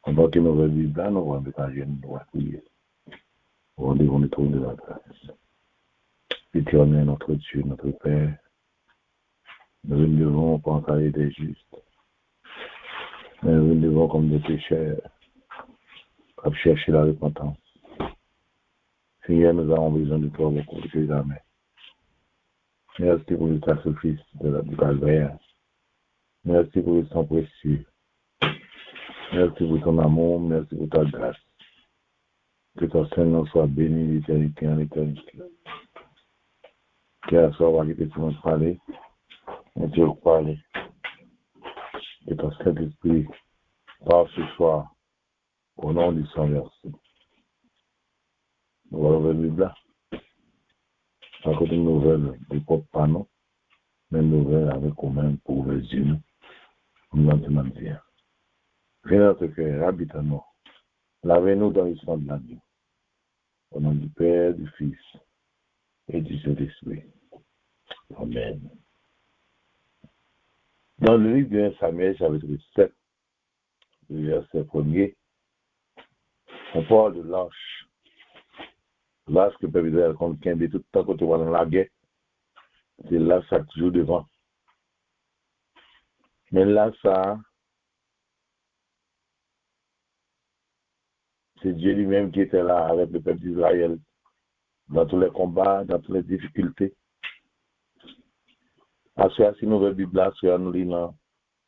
En tant que nouvelle Bible, là, nous allons partager nous prier. Rendez-vous nous trouver la grâce. Éternel, notre Dieu, notre Père, nous ne devons pas parler des justes. Mais nous devons comme des pécheurs, à chercher la repentance. Seigneur, nous avons besoin de toi beaucoup plus que jamais. Merci pour le sacrifice du calvaire. Merci pour le sang précieux. Merci pour ton amour. Merci pour ta grâce. Que ton Seigneur soit béni d'éternité en éternité. Que la soirée va quitter tout le monde parler. Et Dieu parler. Que ton Saint-Esprit parle ce soir. Au nom du Seigneur. Nous allons vers le Bible. À côté de nouvelles du propre panon. Mais une nouvelle avec au même pour les yeux. Comme dans le dire. Viens dans notre cœur, habite en nous. Lavez-nous dans le sang de l'agneau. Au nom du Père, du Fils et du Saint-Esprit. Amen. Dans le livre de 1 Samuel, chapitre 7, le verset 1er, on parle de lâche. Lâche que peut dire qu'on tient tout le temps quand on va dans la guerre. C'est là ça toujours devant. Mais là, ça, c'est Dieu lui-même qui était là avec le peuple d'Israël dans tous les combats, dans toutes les difficultés. Après, si nous avons la Bible, nous lisons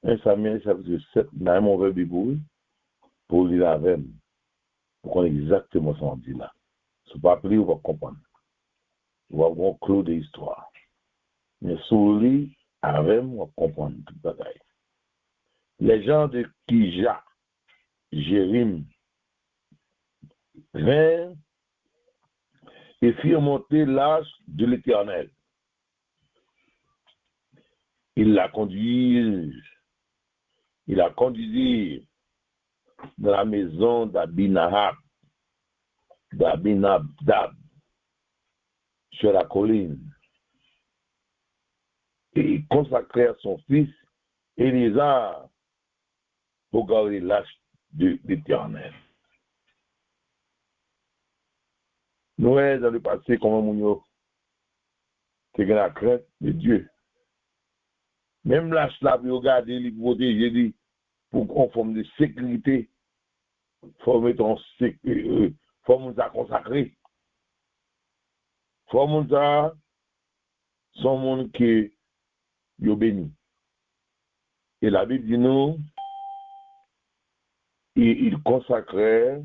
1 Samuel chapitre 7, nous avons la Bible pour lire avec nous, pour qu'on ait exactement ce qu'on dit là. Si vous ne pouvez pas lire, vous ne comprendre. Vous avez un clou de l'histoire. Mais si vous lisez avec nous, vous comprendre toute bataille. Les gens de Kija, Jérim, vinrent et firent monter l'arche de l'Éternel. Il la conduisirent dans la maison d'Abinadab, sur la colline. Et ils consacrèrent son fils Élisar pour garder l'arche de l'Éternel. Nous, dans le passé, comme un c'est la crainte de Dieu. Même l'arche là, pour regarder, les protéger, dit, pour qu'on forme de sécurité, former ton forme ça consacré. Forme ça, son monde qui est béni. Et la Bible dit nous, il consacrait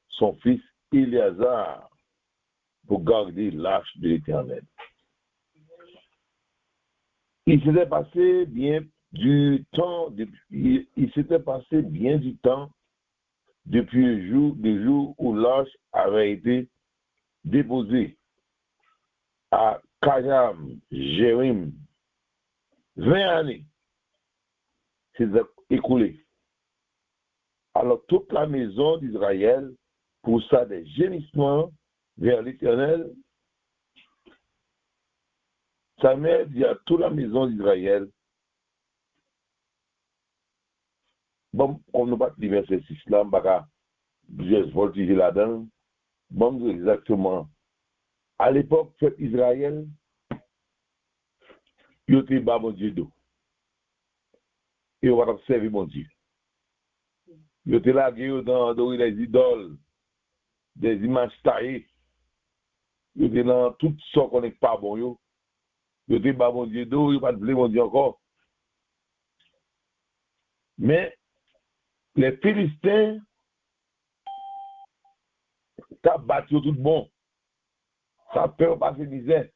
son fils Éléazar pour garder l'arche de l'Éternel. Il s'était passé bien du temps depuis le jour où l'arche avait été déposée à Kajam, Jérim. 20 années s'est écoulée. Alors toute la maison d'Israël poussa des gémissements vers l'Éternel. Samuel dit à toute la maison d'Israël, bon, comme nous pas le verset 6 là, je vais voltiger là-dedans, bon, exactement. À l'époque, peuple Israël, il était bas mon Dieu d'eau. Et on va observer mon Dieu. Il était là, dans les idoles, des images taillées. Il était dans tout ce qu'on n'est pas bon. Il était bas mon Dieu d'eau, il n'y a pas de blé mon Dieu encore. Mais les Philistins, t'as battu tout bon. Ça peut pas se misère.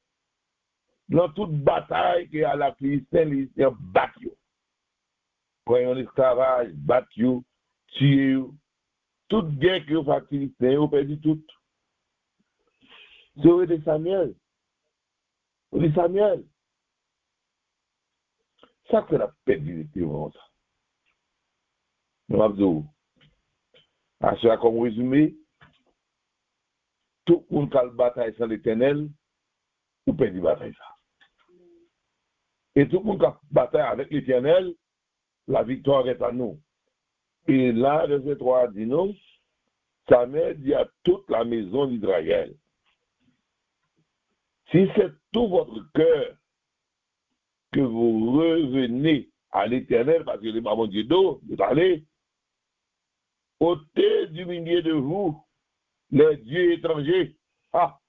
Dans toute bataille qu'il y a la Philistin, les Philistins battent. Quand ils ont l'esclavage, battent, tuent. Toute guerre que vous faites Philistins, vous perdez tout. C'est de Samuel. C'est Samuel. Ça fait la perdu de ça. Nous avons à chaque comme résumé, tout le monde qui a la bataille sans l'Éternel, ou perd la bataille ça. Et tout le monde qui a la bataille avec l'Éternel, la victoire est à nous. Et là, verset 3 dit non, Samuel dit à toute la maison d'Israël, si c'est tout votre cœur que vous revenez à l'Éternel, parce que le mon Dieu d'eau, vous allez, ôtez du milieu de vous les dieux étrangers. Ah,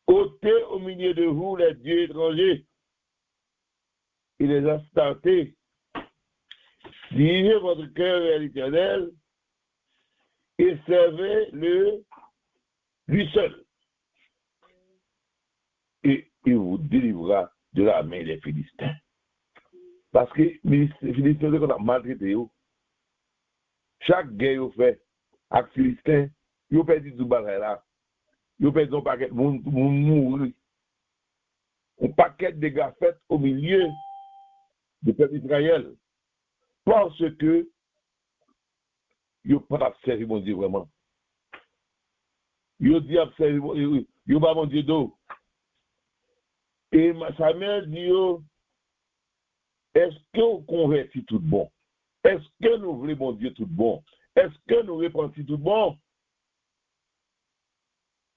ôtez au milieu de vous les dieux étrangers. Il les a startés. Dirigez votre cœur vers l'Éternel et servez-le lui seul. Et il vous délivrera de la main des Philistins. Parce que les Philistins, qu'on a maltraité, chaque guerre qu'ils fait avec les Philistins, ils ont perdu du bagaille là. Ils ont perdu un paquet de monde mourir. Un paquet de gars faits au milieu du peuple d'Israël. Parce que ils n'ont pas servi mon Dieu vraiment. Ils ont dit ils n'ont pas mon Dieu d'eau. Et Samuel dit, est-ce que vous convertit tout bon? Est-ce que nous voulons mon Dieu tout bon? Est-ce que nous répandons tout bon?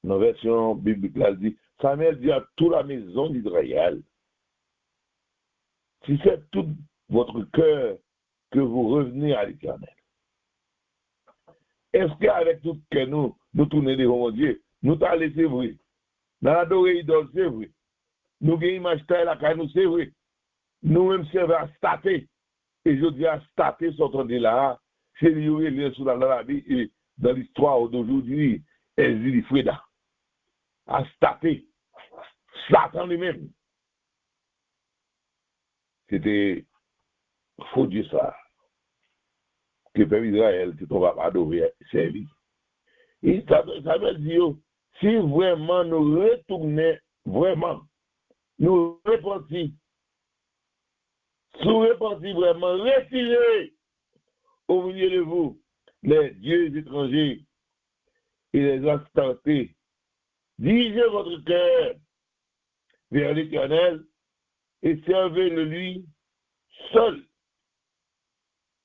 Dans la version biblique, là, dit, Samuel dit à toute la maison d'Israël, si c'est tout votre cœur que vous revenez à l'Éternel, est-ce qu'avec tout que nous tournons devant mon Dieu, nous t'avons laissé vrai? Nous avons adoré l'idole, c'est vrai. Nous avons image taille la caille, c'est vrai. Nous-mêmes servons à stater. Et je dis à stater, sortant de là, c'est lié sur la vie et dans l'histoire d'aujourd'hui, Ezili Freda. À stater. Satan lui-même. C'était faux Dieu ça. Que le peuple d'Israël, que on va adorer, servir. Et ça veut dire, si vraiment nous retournons, vraiment, nous repentis, sous repentis vraiment, retirez au milieu de vous les dieux étrangers et les instantés. Dirigez votre cœur vers l'Éternel et servez-le lui seul.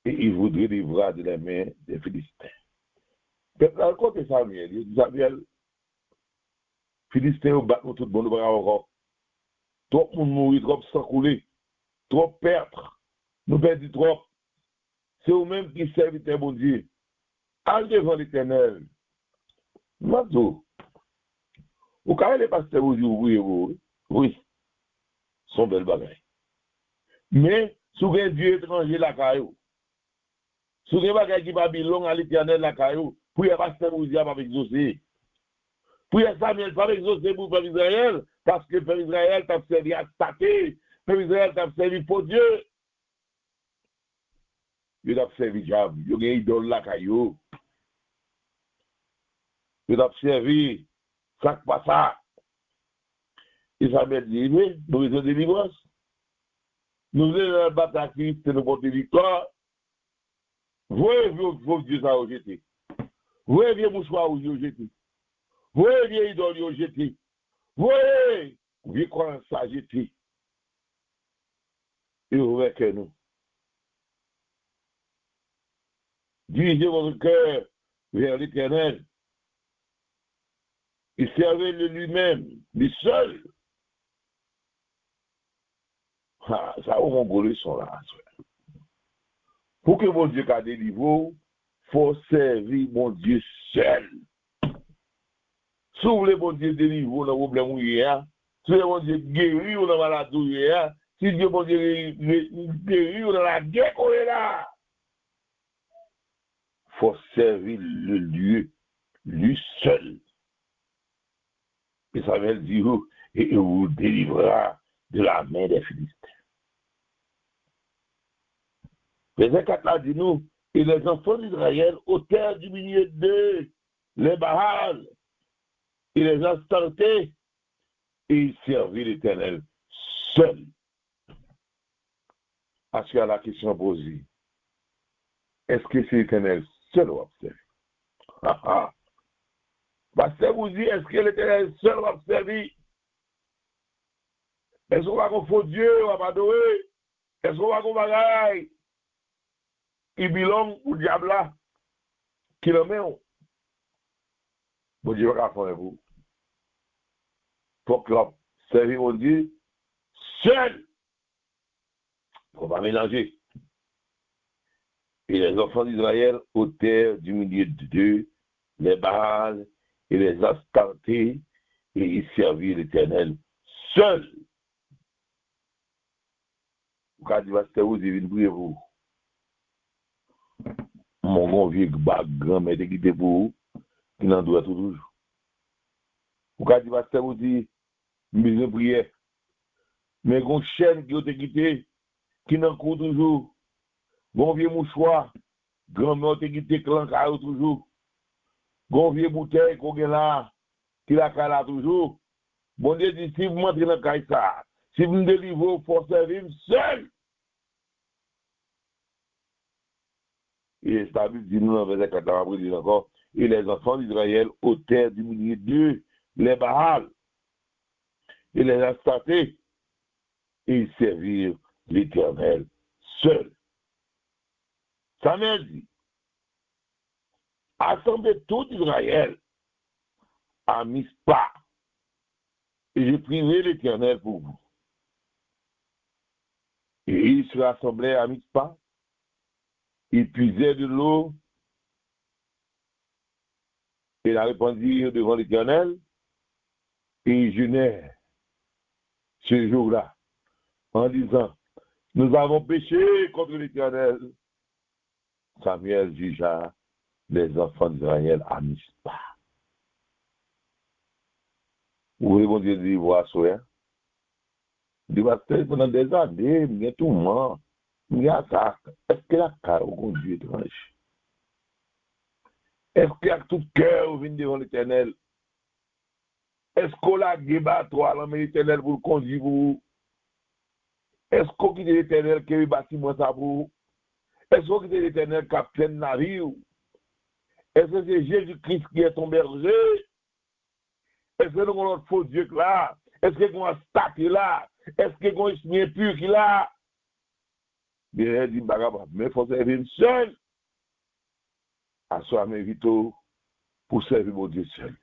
Et il vous délivrera de la main des Philistins. Dans le côté Samuel, il dit Samuel, Philistins, battent tout le monde, encore. Trop de monde mourir, trop sang couler, trop perdre. Nous perdons trop. C'est vous-même qui servez bon Dieu. Allez devant l'Éternel. Matou. Vous quand les pasteurs vous disent oui, sont belles bagailles. Mais, souvent Dieu étranger la caillou. Souvent bagaille qui Babylone à l'Éternel la caillou. Pour les pasteurs vous dire pas exaucer. Pour les Samuel pas exaucer pour le peuple Israël. Parce que le peuple Israël t'a servi à stater. Le peuple Israël t'a servi pour Dieu. Il t'a servi diable. Il y a une idole la caillou. Il t'a servi. Ça pas ça. Et ça veut dire, oui, nous avons des délivrance. Nous avons la bataille Christ, nous avons des victoires. Voyez vos dieux à jeter. Voyez vieux mouchoirs aux jeter. Voyez vieux idoles aux jeter. Voyez vieux croyances à jeter. Et vous voyez que nous. Dirigez votre cœur vers l'Éternel. Et servez-le lui-même, lui seul. Ah, ça, au Mongolais sont là. Pour que mon Dieu ait délivré, il faut servir mon Dieu seul. Si vous voulez mon Dieu délivrer dans le problème où il y a, si vous voulez mon Dieu guérir dans la maladie où il y a, si Dieu mon Dieu guérir dans la guerre où il est là, il faut servir le Dieu, lui seul. Et ça veut dire, et il vous délivrera de la main des Philistins. Verset 4 là dit nous, et les enfants d'Israël ôtèrent du milieu d'eux les Baals, et les instantés, et ils servirent l'Éternel seul. Parce qu'il y a la question posée, est-ce que c'est l'Éternel seul ou observé? Parce que vous dites, est-ce que l'Éternel seul ou observé? Est-ce qu'on va confondre Dieu ou va adorer? Est-ce qu'on va qu'on bagaille? il belong au diable là, qui le met. Bon Dieu va faire vous. Faut que l'homme serve mon Dieu seul. On va mélanger. Et les enfants d'Israël ôtèrent du milieu d'eux les Baals et les Astartés, et ils servirent l'Éternel seul. Quand il va se vous, il vient prier vous. Mon grand vieux grand-mère qui était pour vous, qui n'en doit toujours. Quand il va se vous dire, mais prière. Mais une chaîne qui a été quitté, qui n'en court toujours. Bon vieux mouchoir, grand-mère qui a quitté, clan toujours. Bon vieux bouteille qu'on a là, qui la cala toujours. Bon Dieu dit, si vous m'entrez dans le caille ça, si vous me délivrez, il faut servir seul. Et la Bible dit nous dans le verset 4, on va dire encore, et les enfants d'Israël ôtèrent du milieu d'eux les Baals et les Astartés, et ils servirent l'Éternel seul. Samuel dit, assemblez tout Israël à Mispa, et je prierai l'Éternel pour vous. Et ils se rassemblaient à Mispa, ils puisaient de l'eau, et la répandirent devant l'Éternel, et ils jeûnèrent ce jour-là, en disant, nous avons péché contre l'Éternel. Samuel jugea les enfants d'Israël à Mispa. Vous voyez, mon Dieu, dit, voir ça. Il dit, pendant des années, il y a tout le monde. Il y a ça. Est-ce que la carrière au Dieu étrange? Est-ce qu'il y a tout cœur vient devant l'Éternel? Est-ce qu'on a guébat toi l'homme l'Éternel pour le conduire vous? Est-ce qu'on quitte l'Éternel qui est bâtiment ça pour? Est-ce qu'on quitte l'Éternel qui a plein de navires? Est-ce que c'est Jésus-Christ qui est ton berger? Est-ce que nous avons notre faux Dieu là? Est-ce que nous avons un statue là? Est-ce que nous avons un chien pur qui là? Bien, il dit, mais il faut servir seul. À soi, mais vite pour servir mon Dieu seul.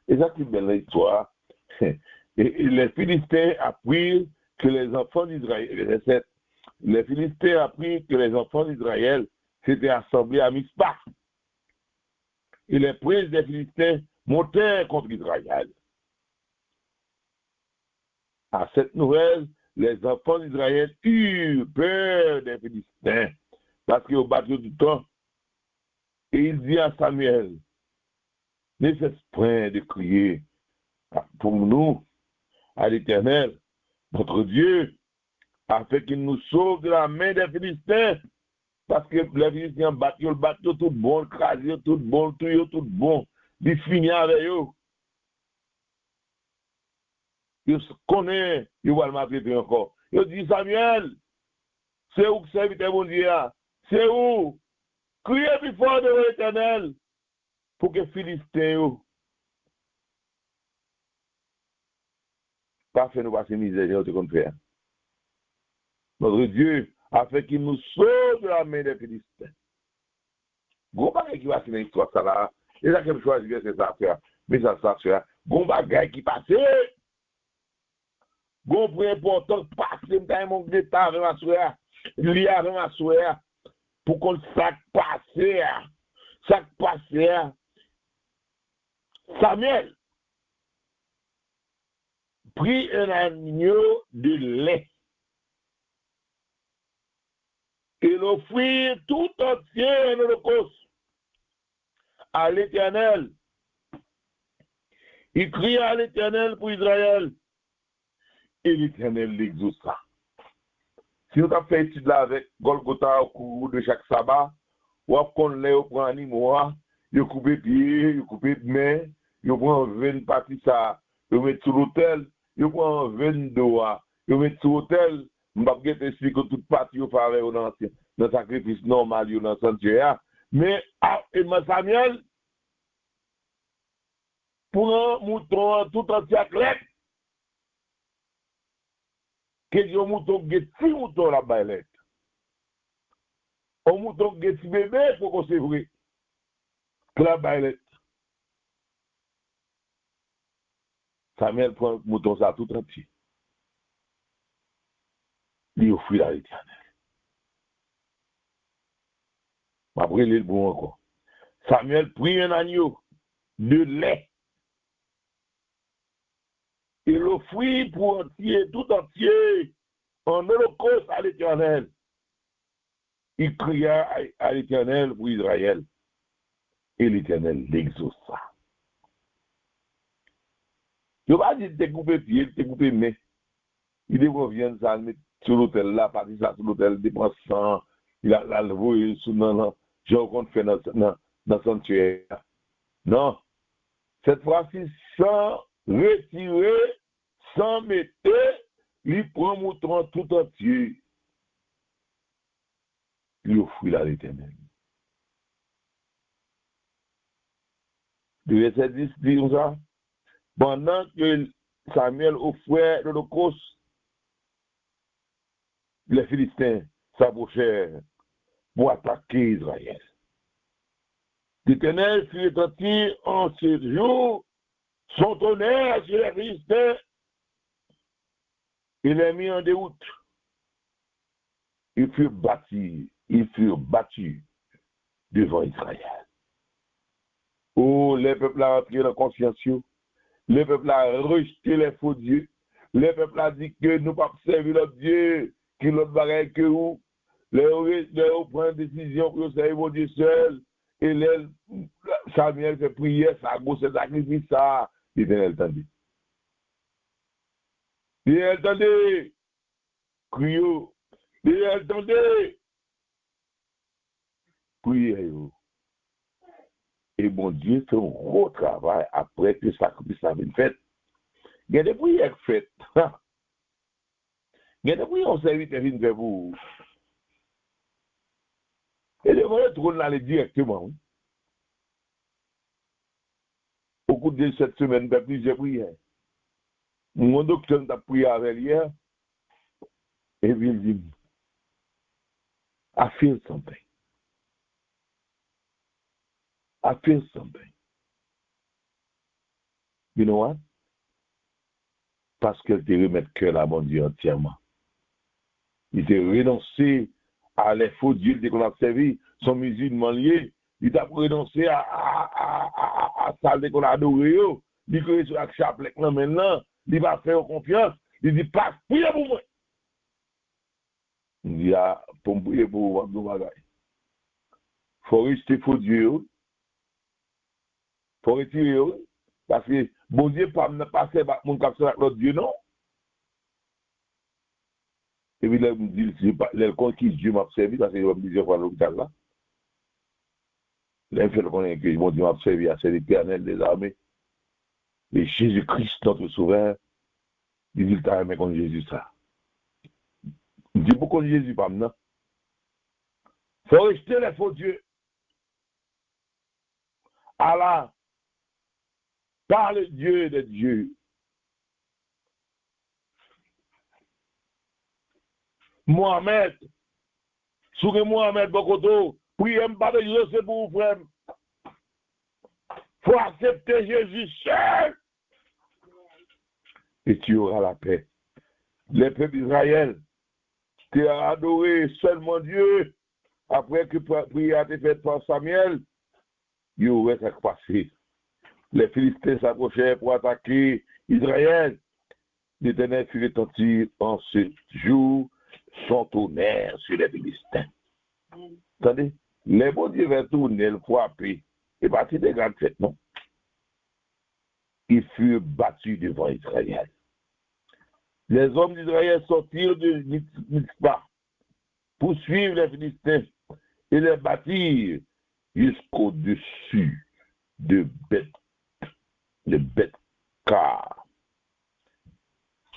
Et ça, c'est une belle histoire. Et les Philistins apprirent que les enfants d'Israël, les Philistins apprirent que les enfants d'Israël s'étaient assemblés à Mispa. Et les princes des Philistins montèrent contre Israël. À cette nouvelle, les enfants d'Israël eurent peur des Philistins parce qu'ils ont battu du temps. Et il dit à Samuel, ne cesse point de crier pour nous à l'Éternel, notre Dieu, afin qu'il nous sauve de la main des Philistins. Parce que les Philistins battent tout bon, crasé, tout bon, tout bon. Ils finissent avec eux. Ils connaissent, ils vont le maltraiter encore. Ils disent, Samuel, c'est où que serviteur mon Dieu? C'est où? Criez plus fort de l'Éternel pour que les Philistins pas fait nous passer misère, comme faire. Notre Dieu a fait qu'il nous sauve de la main des Philistins. Gros bagay qui va se dans l'histoire, ça là. Et là, quelque chose, c'est ça faire. Mais ça, faire. Gros bagay qui passe. Gros point important, passe, m'taille mon état avec ma soeur. Lié avec ma soeur. Pour qu'on sac passe. Sac passe. Samuel prit un agneau de lait. Et l'offrit tout entier en holocauste à l'Éternel. Il cria à l'Éternel pour Israël. Et l'Éternel l'exauça. Si on a fait étude là avec Golgotha au cours de chaque sabbat, ou qu'on l'a au prend animaux, il coupe pied, il coupe main, il prend 20 parties ça, il met sur l'autel, il prend 22 il met sur l'autel, je ne vais pas expliquer toute partie au faire dans le sacrifice normal dans le sanctuaire. Mais Samuel, pour un mouton tout entier à clé, que un mouton, que 6 moutons là-bas, On mouton qui est petit bébé pour qu'on se vrai. La baillette. Samuel prend le mouton ça tout entier. Il offrit à l'Éternel. Après, il est bon encore. Samuel prit un agneau de lait. Il l'offrit pour entier, tout entier, en holocauste à l'Éternel. Il cria à l'Éternel pour Israël. Et l'Éternel l'exauça. Je ne vais pas dire de couper pied, de couper main. Il devrait ça, mettre sur l'hôtel là, partir ça sur l'hôtel, dépense 100, il a levé sous non, j'ai compte fait dans le sanctuaire. Non. Cette fois-ci, sans retirer, sans mettre, il prend mouton tout entier. Il offrit à l'Éternel. Le verset 10 dit comme ça. Pendant que Samuel offrait l'Holocauste, les Philistins s'approchèrent pour attaquer Israël. L'Éternel fut retenti en ce jour, son tonnerre sur les Philistins, il les mis en déroute. Ils furent battus devant Israël. Oh, les peuples ont entré dans la conscience. Le peuple a rejeté les faux dieux. Le peuple a dit que nous ne pouvons pas servir notre Dieu, qui est l'autre bagaille que vous. Ils prennent une décision pour servir mon Dieu seul. Et Samuel fait prière, ça a gossé sacrifice, ça. L'Éternel tendait. L'Éternel tendait. Criyo. L'Éternel tendait. Priez-vous. Et mon Dieu fait un gros travail après que le sacrifice a été fait. Il y a des prières faites. Il y a des prières on servit et vient vers vous. Et les volets tournent aller directement. Au cours de cette semaine, il y a plusieurs prières. Mon docteur a prié avec hier. Et puis il dit, I feel something. I feel something. You know what? Parce qu'elle te remet cœur à mon Dieu entièrement. Il te renoncé à les faux dieux qu'on a servi, son musulman lié. Il t'a renoncé à ça qu'on a adoré. Il dit sur la chapelet maintenant. Il va faire confiance. Il dit, pas, priez pour moi. Il dit, ah, pour me prier pour vous, il faut rester faux Dieu. Il faut retirer. Parce que bon Dieu ne pas passer par mon cap sur l'autre Dieu, non. Et puis, là, il me dit, le conquis Dieu m'a servi, parce que je vais me dire à l'hôpital là. Là, il fait le connaître que mon Dieu m'a servi à c'est l'Éternel des armées. Et Jésus-Christ, notre sauveur, il dit, t'as aimé contre Jésus ça. Il dit, pourquoi Jésus pas maintenant? Il faut rejeter les faux dieux. Allah, par le Dieu des dieux. Mohamed, souris Mohamed Bokoto, priez pas de Dieu, c'est pour vous, frère. Il faut accepter Jésus seul. Et tu auras la paix. Les peuples d'Israël, tu as adoré seulement Dieu. Après que la prière a été faite par Samuel, il aurait passé. Les Philistins s'approchaient pour attaquer Israël. L'Éternel fut retenti en ce jour, son tonnerre sur les Philistins. Attendez, les bons dieux vont tourner, le frapper. Et partir des grandes fêtes, non? Ils furent battus devant Israël. Les hommes d'Israël sortirent de Mitzpah pour suivre les Philistins et les bâtir jusqu'au-dessus de Beth-Car.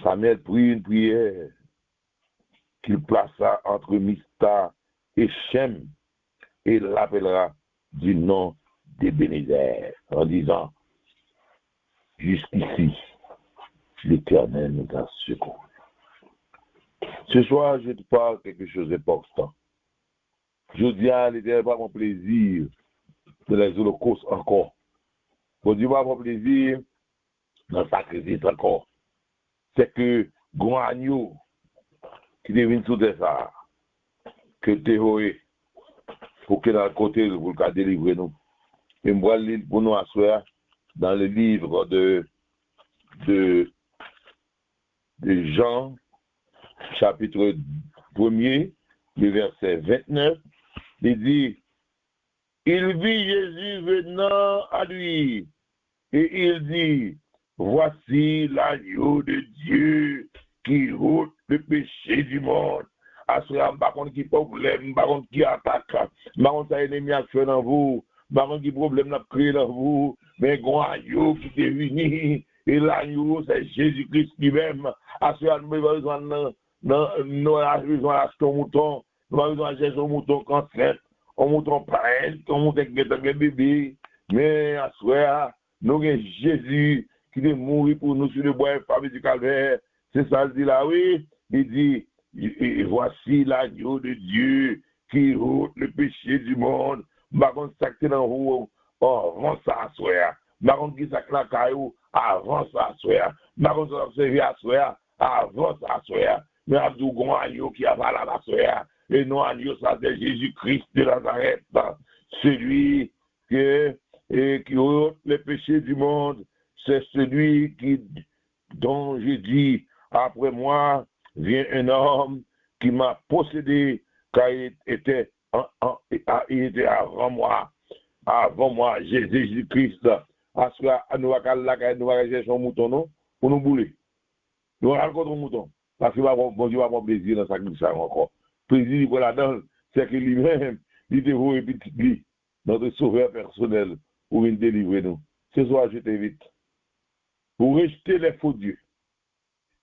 Samuel prit une prière qu'il plaça entre Mista et Shem et l'appellera du nom d'Ebenezer en disant, jusqu'ici, l'Éternel nous a secourus. Ce soir, je te parle quelque chose d'important. Je dis à l'Éternel, pas mon plaisir de les holocaustes encore. Bon Dieu, pas mon plaisir dans le sacrifice encore. C'est que, grand agneau qui devine sous des ça, que théorie, pour que dans le côté, vous le délivrer nous. Et moi, pour nous asseoir dans le livre de Jean, chapitre 1er, le verset 29, il dit, il vit Jésus venant à lui, et il dit, voici l'agneau de Dieu qui ôte le péché du monde. Assoyez, par contre, qui problème, par contre, qui attaque, par contre, ça ennemi a fait dans vous, par contre, qui problème n'a créé dans vous, mais grand agneau qui est venu, et l'agneau, c'est Jésus-Christ lui-même. Assoyez, nous avons besoin d'acheter un mouton, nous avons besoin d'acheter un mouton cancer, un mouton pareil, un mouton qui est un bébé, mais assoyez, nous avons Jésus qui est mort pour nous sur le bois infâme du calvaire. C'est ça, il dit là, oui. Il dit, et voici l'agneau de Dieu qui ôte le péché du monde. Par contre, ça qui est dans vous, avant ça à soi. Par contre, qui ça qui est dans caillou, avant ça à soi. Par contre, ça observe à soi, avant ça à soi. Mais à tout grand agneau qui a valé à soi. Et non, agneau, ça c'est Jésus-Christ de Nazareth. Celui qui ôte le péché du monde. C'est celui dont je dis, après moi, vient un homme qui m'a possédé, car il était avant moi, Jésus-Christ. Nous allons chercher un mouton, non? Pour nous bouler. Nous allons rencontrer un mouton. Parce que bon Dieu va avoir plaisir dans sa glissade encore. Plaisir pour la donne, c'est que lui-même, il dévoue petit lui, notre sauveur personnel, pour nous délivrer nous. Ce soir, je t'invite. Pour rejeter les faux dieux.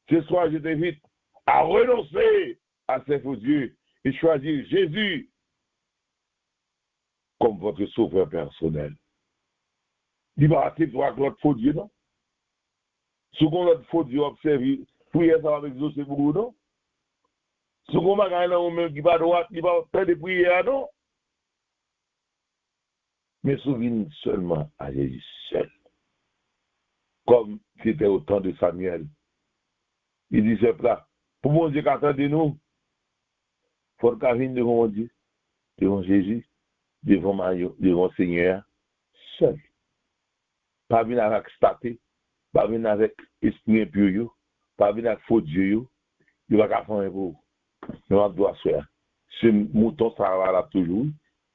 Ce soir, je t'invite à renoncer à ces faux dieux et choisir Jésus comme votre sauveur personnel. Débarrassez toi avec l'autre faux dieu, non? Ce qu'on l'autre faux dieu observe, prier ça avec exaucer pour vous, non? Ce qu'on m'a gagné dans même qui va droit, qui va faire des prières, non? Mais souvenez seulement à Jésus seul. Comme c'était au temps de Samuel. Il dit c'est là. Pour mon Dieu qu'attendez nous, il faut qu'on vienne devant mon Dieu, devant Jésus, devant Seigneur, seul. Pas venir avec staté, pas venir avec esprit impur, pas venir avec faux Dieu, il va faire un pour nous. On doit faire. Ce mouton, ça va là toujours.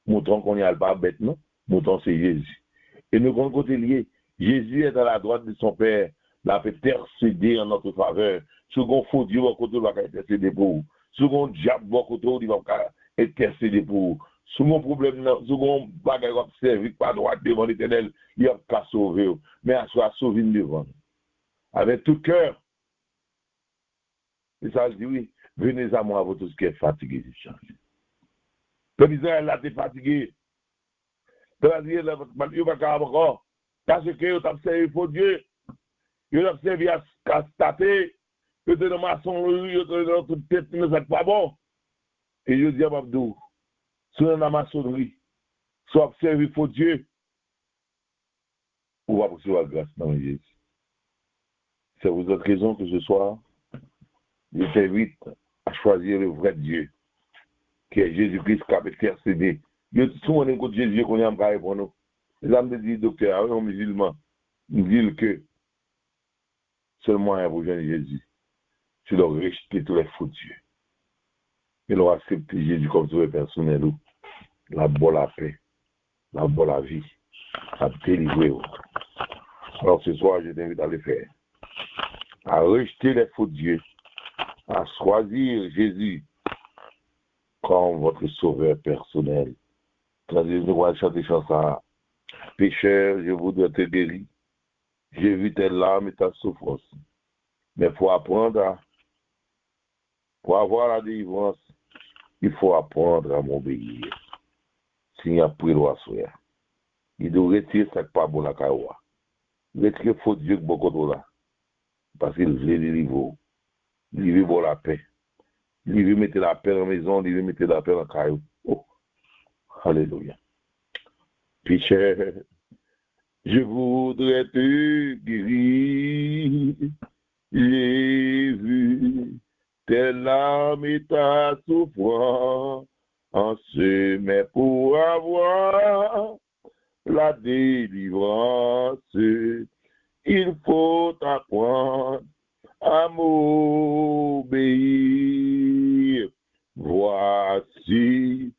Mouton qu'on n'y a pas bête, non? Mouton, c'est Jésus. Et nous, quand côté lié, Jésus est à la droite de son Père, l'a fait intercéder en notre faveur. Ce qu'on faut Dieu, il va intercéder pour vous. Ce qu'on diable, il va intercéder pour vous. Ce qu'on problème, ce qu'on bagage observé, pas droit devant l'Éternel, il va pas sauver. Mais à soi, sauver devant. Avec tout cœur. Et ça, je dis oui, venez à moi, vous tous qui êtes fatigués, j'ai changé. Comme Israël là, t'es fatigué. C'est-à-dire, il va pas encore. Parce que vous observé pour Dieu. Vous observé à stater. Vous êtes dans ma son, vous êtes dans toute tête, mais c'est pas bon. Et je dis à Mabdou, si vous êtes dans ma sonnerie, soit observé pour Dieu, vous va recevoir la grâce dans Jésus. C'est vous autres raison que ce soir, je t'invite à choisir le vrai Dieu, qui est Jésus-Christ qui a intercédé. Si on écoute Jésus, qu'on y a un pour nous. Les âmes me disent, docteur, un musulman, nous disent que seulement un pour Jésus. Tu dois rejeter tous les faux dieux. Et dois accepter Jésus comme sauveur personnel, la bonne la paix, la bonne la vie, la délivrer. Alors ce soir, je t'invite à le faire. À rejeter les faux dieux, à choisir Jésus comme votre sauveur personnel. Nous allons chanter chanson. Pécheur, je voudrais te guérir. J'ai vu tes larmes et ta souffrance. Mais pour apprendre pour avoir la délivrance, il faut apprendre à m'obéir. S'il y a pris le soir, il doit retirer ce qui pas bon la caroua. Retirer faux Dieu que beaucoup là. Parce qu'il veut délivrer. Il veut pour la paix. Il veut mettre la paix dans la maison, il veut mettre la paix dans la caillou. Oh. Alléluia. Pécheur, je voudrais te guérir. J'ai vu tes larmes et ta souffrance, mais pour avoir la délivrance, il faut apprendre à m'obéir. Voici,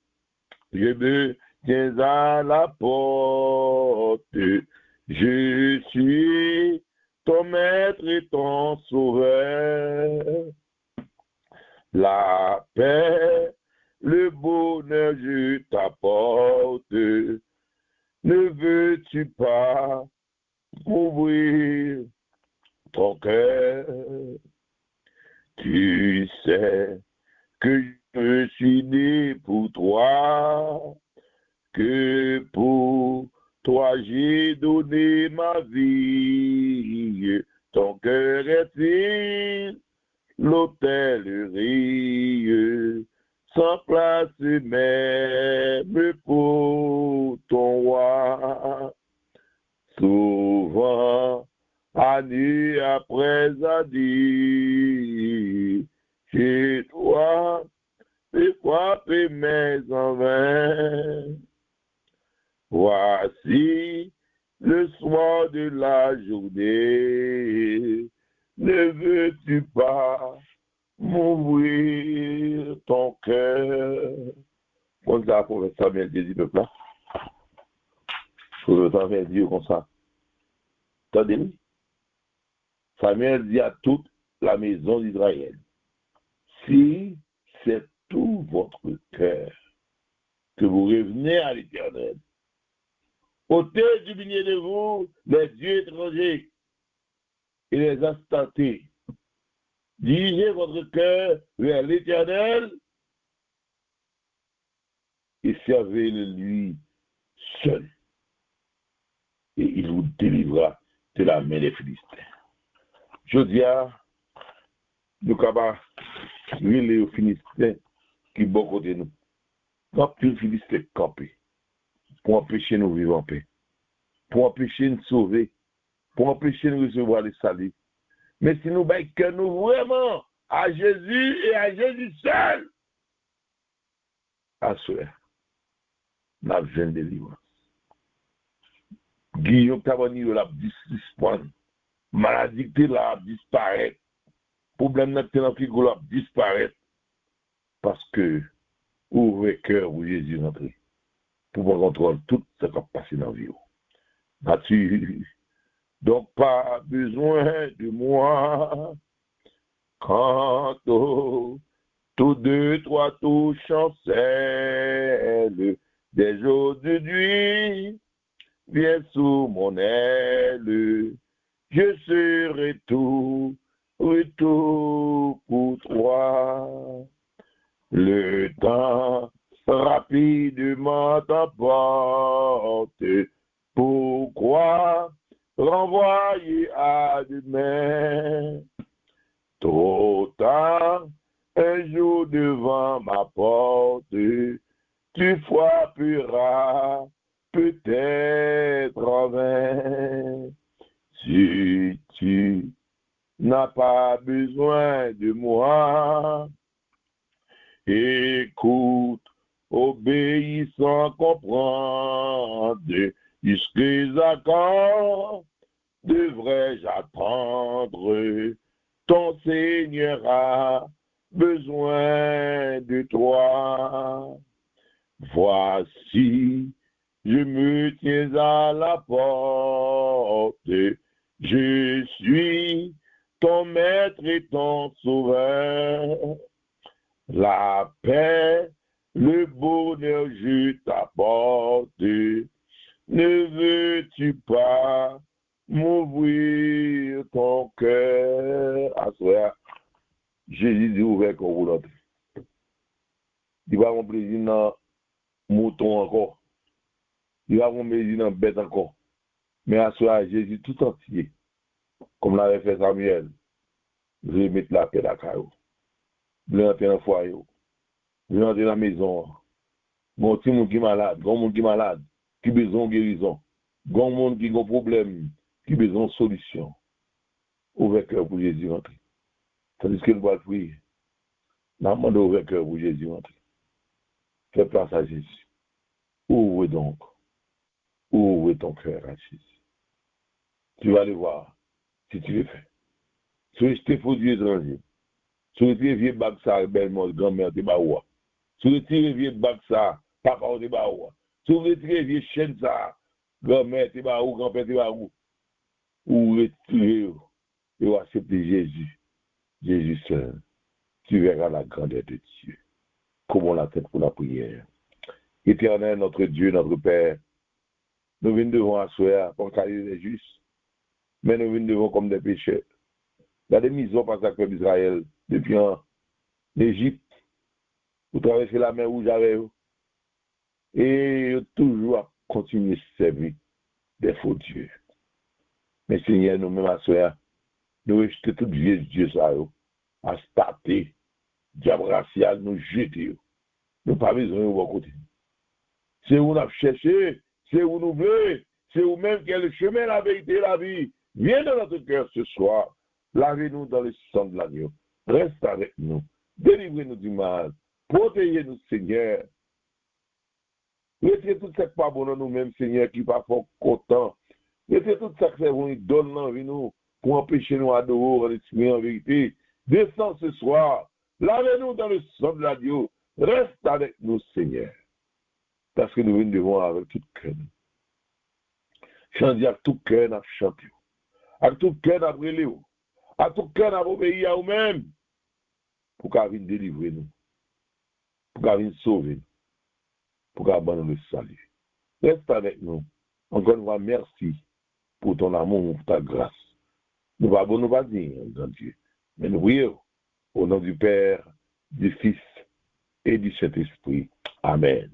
je me tiens à la porte, je suis ton maître et ton sauveur. La paix, le bonheur, je t'apporte. Ne veux-tu pas m'ouvrir ton cœur? Tu sais que je suis né pour toi, que pour toi j'ai donné ma vie. Ton cœur est-il l'hôtellerie, sans place même pour ton roi? Souvent, année après année, chez toi, j'ai frappé mes en vain. Voici le soir de la journée, ne veux-tu pas m'ouvrir ton cœur? Comme ça, pour le Samuel dit, peuple là. Pour le Samuel dit comme ça. Attendez-vous. Samuel dit à toute la maison d'Israël, si c'est tout votre cœur que vous revenez à l'Éternel, ôtez du milieu de vous les dieux étrangers et les instantés. Dirigez votre cœur vers l'Éternel et servez-le lui seul. Et il vous délivrera de la main des Philistins. Je dis à nous capables les Philistins qui sont côté nous. Quand les Philistins campés pour empêcher nous vivre en paix, pour empêcher nous sauver, pour empêcher nous recevoir les saluts. Mais si nous baillons que nous vraiment à Jésus et à Jésus seul, à cela, nous avons une délivrance. Guillaume Tabani la disparaît, maladie la disparaît, problème n'a pas la disparaît, parce que ouvrez cœur où Jésus rentre, pour qu'on contrôle tout ce qui passe dans la vie. Nature. Donc, pas besoin de moi. Quand tous deux, trois tout chancelle, dès aujourd'hui, viens sous mon aile, je serai tout pour toi. Le temps rapidement t'emporte. Pourquoi renvoyer à demain? Trop tard, un jour devant ma porte, tu frapperas peut-être en vain. Si tu n'as pas besoin de moi, écoute, obéis sans comprendre, jusqu'à quand devrais-je attendre? Ton Seigneur a besoin de toi. Voici, je me tiens à la porte. Je suis ton maître et ton sauveur. La paix, le bonheur, je t'apporte. Ne veux-tu pas m'ouvrir ton cœur? À soi, Jésus dit ouvert comme vous l'autre. Il va mon plaisir dans mouton encore. Il va mon plaisir dans bête encore. Mais à soi, Jésus tout entier, comme l'avait fait Samuel, je vais mettre la paix à la caillou. Je vais entrer dans le foyer. Je vais entrer dans la maison. Gon ti moun qui malade, gon moun qui malade, qui besoin de guérison. Gon moun qui a un problème, qui besoin de solution. Ouvert cœur pour Jésus rentrer. Tandis que nous va prier. N'a demandé ouvert cœur pour Jésus rentrer. Fais place à Jésus. Ouvre donc. Ouvre ton cœur à Jésus. Tu vas aller voir si tu le fais. Si tu es produit étranger, si tu es vieux bac ça, belle-mère, grand-mère, tu es baoua. Si tu es vieux bac ça, papa, tu es baoua. Si tu es vieux chaîne ça, grand-mère, tu es baoua, grand-père, tu es baoua. Ou retirer et accepter Jésus. Jésus seul. Tu verras la grandeur de Dieu. Comment la tête pour la prière. Éternel, notre Dieu, notre Père, nous venons devant asseoir comme carrière des justes, mais nous venons devant comme des pécheurs. Il y a des misons par le peuple d'Israël depuis en Égypte, pour traverser la mer Rouge avec eux, et toujours à continuer à servir des faux dieux. Mais Seigneur, nous-mêmes asseoir, nous rejetons tout vieux Dieu ça, à starter, diable racial, nous jeter. Nous pas besoin de voir côté. C'est où nous avons cherché, c'est où nous voulons, c'est où même qui est le chemin, la vérité et la vie. Viens dans notre cœur ce soir. Lavez-nous dans le sang de l'agneau. Reste avec nous. Délivrez-nous du mal. Protégez-nous, Seigneur. Laissez tout ce qui n'est pas bon dans nous-mêmes, Seigneur, qui n'est pas fort content. Laissez tout ce qui nous donne l'envie nous pour empêcher nous d'adorer en esprit en vérité. Descends ce soir. Lavez-nous dans le sang de l'agneau. Reste avec nous, Seigneur. Parce que nous venons devant avec tout cœur. Chanter avec tout cœur, nous chantons. Avec tout cœur, nous brûlons. Avec tout cœur, nous obéissons à nous-mêmes. Pour qu'elle vienne délivrer nous. Pour qu'elle vienne sauver nous. Pour qu'elle abandonne le salut. Reste avec nous. Encore une fois, merci pour ton amour, pour ta grâce. Nous ne pas dire, grand Dieu. Mais nous prions au nom du Père, du Fils et du Saint-Esprit. Amen.